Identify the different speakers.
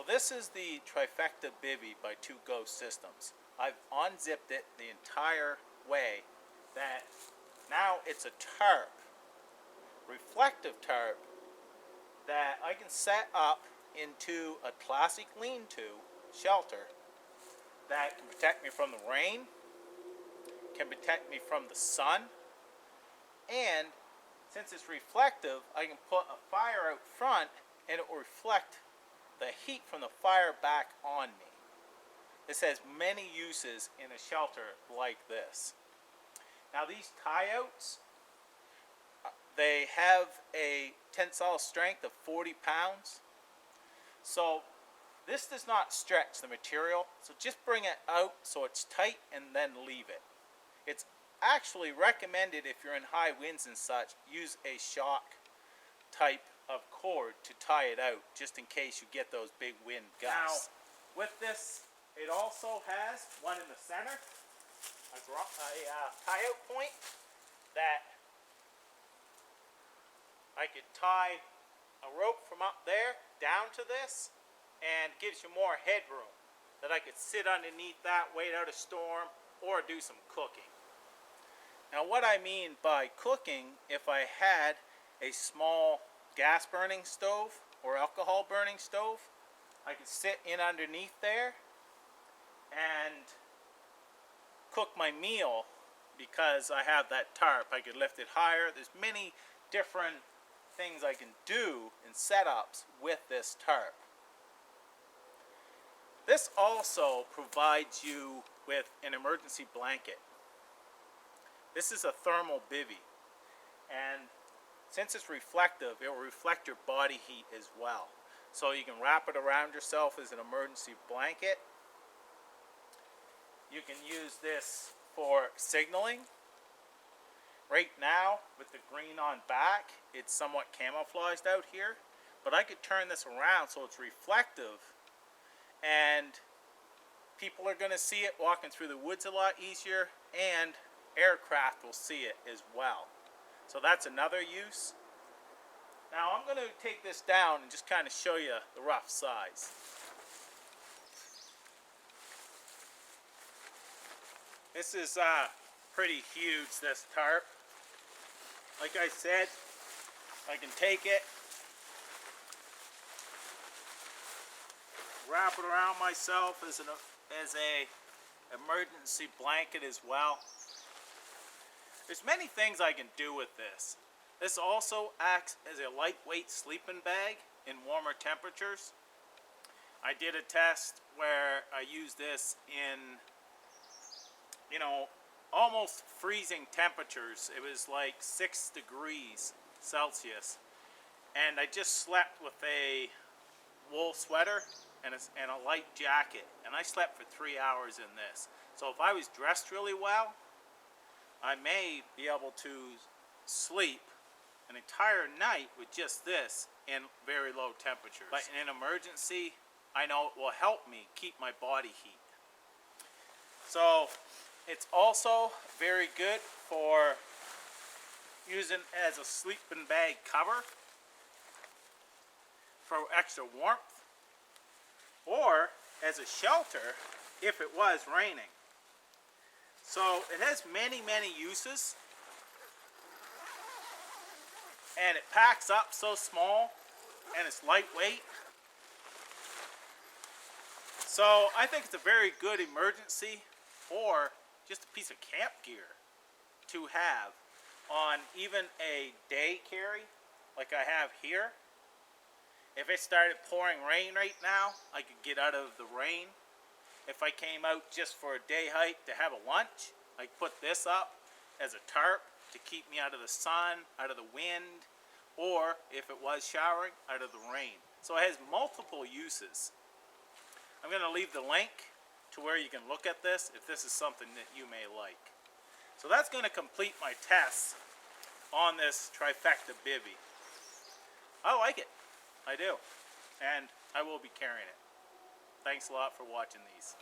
Speaker 1: this is the Trifecta Bivy by 2 Ghost Systems. I've unzipped it the entire way. That now it's a tarp, reflective tarp, that I can set up into a classic lean-to shelter that can protect me from the rain, can protect me from the sun, and since it's reflective, I can put a fire out front and it will reflect the heat from the fire back on me. This has many uses in a shelter like this. Now these tie-outs, they have a tensile strength of 40 pounds. So this does not stretch the material, so just bring it out so it's tight and then leave it. It's actually recommended, if you're in high winds and such, use a shock type of cord to tie it out, just in case you get those big wind gusts. Now, with this, it also has one in the center, a tie-out point that I could tie a rope from up there down to this, and gives you more headroom that I could sit underneath that, wait out a storm, or do some cooking. Now what I mean by cooking, if I had a small gas burning stove or alcohol burning stove, I could sit in underneath there and cook my meal because I have that tarp. I could lift it higher. There's many different things I can do in setups with this tarp. This also provides you with an emergency blanket. This is a thermal bivy, and since it's reflective, it will reflect your body heat as well. So you can wrap it around yourself as an emergency blanket. You can use this for signaling. Right now, with the green on back, it's somewhat camouflaged out here, but I could turn this around so it's reflective, and people are going to see it walking through the woods a lot easier, and aircraft will see it as well. So that's another use. Now I'm going to take this down and just kind of show you the rough size. This is pretty huge, this tarp. Like I said, I can take it, wrap it around myself as a emergency blanket as well. There's many things I can do with this. This also acts as a lightweight sleeping bag in warmer temperatures. I did a test where I used this in, almost freezing temperatures. It was like 6 degrees Celsius. And I just slept with a wool sweater and a light jacket. And I slept for 3 hours in this. So if I was dressed really well, I may be able to sleep an entire night with just this in very low temperatures. But in an emergency, I know it will help me keep my body heat. So it's also very good for using as a sleeping bag cover for extra warmth, or as a shelter if it was raining. So it has many, many uses, and it packs up so small, and it's lightweight. So I think it's a very good emergency, or just a piece of camp gear to have on even a day carry like I have here. If it started pouring rain right now, I could get out of the rain. If I came out just for a day hike to have a lunch, I'd put this up as a tarp to keep me out of the sun, out of the wind, or if it was showering, out of the rain. So it has multiple uses. I'm going to leave the link to where you can look at this if this is something that you may like. So that's going to complete my tests on this Trifecta Bivy. I like it. I do. And I will be carrying it. Thanks a lot for watching these.